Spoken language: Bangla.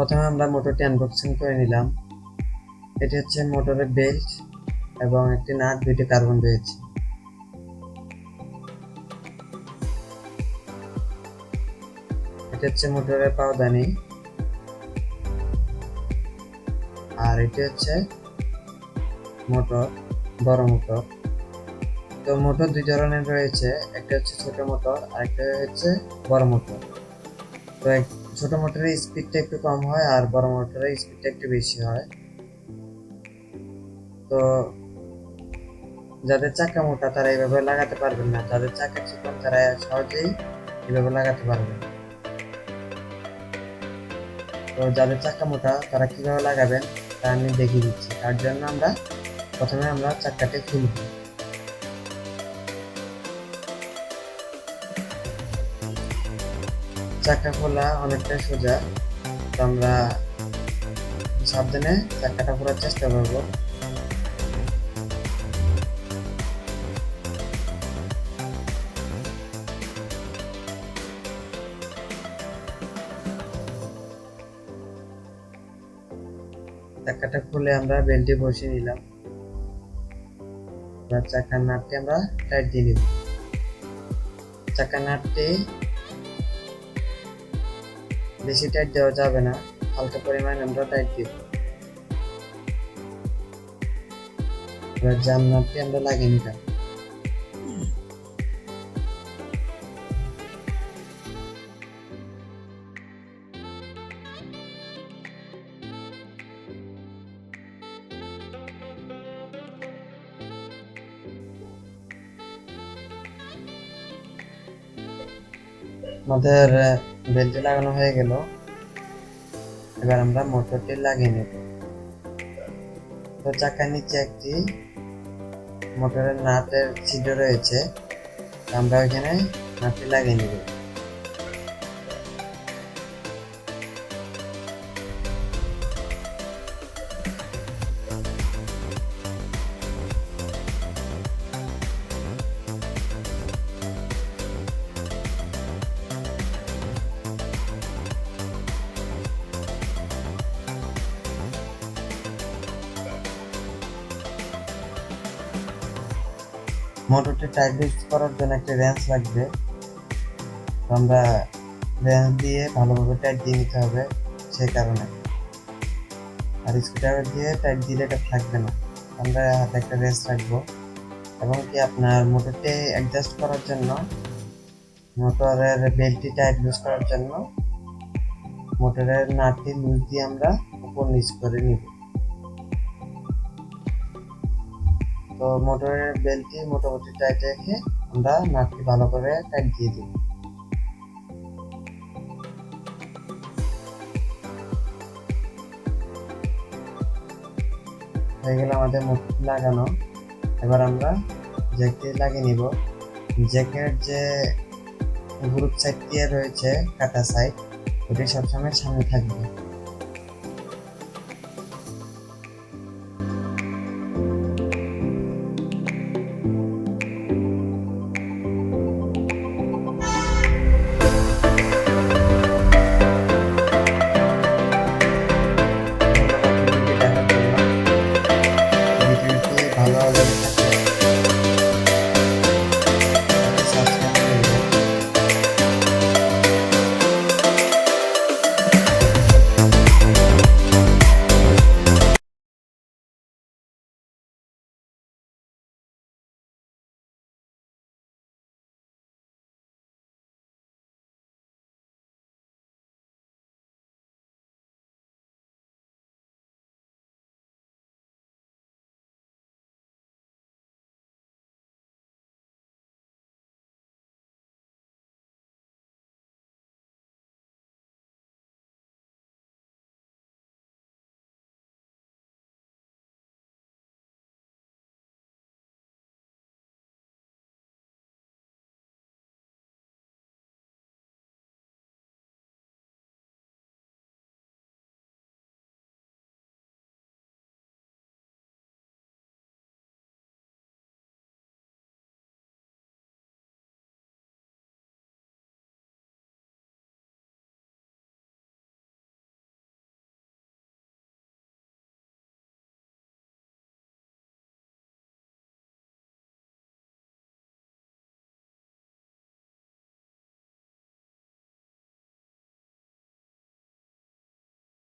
প্রথমে আমরা মোটরটি আনবক্সিং করে নিলাম। এটি হচ্ছে মোটরের বেল্ট এবং একটি নাট, দুইটি কার্বন রয়েছে। এটা হচ্ছে মোটরের পাওদানি, আর এটি হচ্ছে মোটর, বড় মোটর। তো মোটর দুই ধরনের রয়েছে, একটা হচ্ছে ছোট মোটর আর একটা হচ্ছে বড় মোটর। তো ছোট মোটরের স্পিডটা একটু কম হয় আর বড় মোটরের স্পিডটা একটু বেশি হয়। তো যাদের চাকা মোটা তারা এইভাবে লাগাতে পারবেন না, যাদের চাকা চিকন তারা সহজেই এইভাবে লাগাতে পারবেন। তো যাদের চাকা মোটা তারা কিভাবে লাগাবেন তা আমি দেখিয়ে দিচ্ছি। তার জন্য প্রথমে আমরা চাকাটি খুলব। চাকা খোলা অনেকটা সোজা, তো আমরা সাবধানে চাকাটা খোলার চেষ্টা করব। চাকাটা খুলে আমরা বেল্টে বসিয়ে নিলাম। এবার চাকার নাটটি আমরা টাইট দিয়ে নিব। চাকার নাটটি বেশি টাইট দেওয়া যাবে না, হালকা পরিমাণ আমরা টাইট দিব। এবার জাম নাটটি আমরা লাগিয়ে নিলাম। আমাদের বেল্টে লাগানো হয়ে গেল। এবার আমরা মোটরটি লাগিয়ে নেব। তো চাকার নিচে একটি মোটরের নাটের ছিদ্র রয়েছে, আমরা ওইখানে নাটটি লাগিয়ে নেব। মোটরটি টাইট করার জন্য একটা রেঞ্চ লাগবে, আমরা রেঞ্চ দিয়ে ভালোভাবে টাইট দিয়ে নিতে হবে সেই কারণে। আর স্ক্রুড্রাইভার দিয়ে টাইট দিলে এটা থাকবে না, আমরা হাতে একটা রেঞ্চ রাখবো। এবং কি আপনার মোটরটি অ্যাডজাস্ট করার জন্য, মোটরের বেল্টটি টাইট লুজ করার জন্য মোটরের নাটটি লুজ দিয়ে আমরা উপর নিচ করে নিব। তো মোটরের বেল্টটি মোটামুটি টাইট রেখে আমরা নাটটি ভালো করে টাইট দিয়ে দিব। হয়ে গেল আমাদের মোটরটি লাগানো। এবার আমরা জ্যাকটি লাগিয়ে নিব। জ্যাকের যে গ্রুপ সাইড দিয়ে রয়েছে কাটা সাইড, ওটি সবসময় সামনে থাকবে।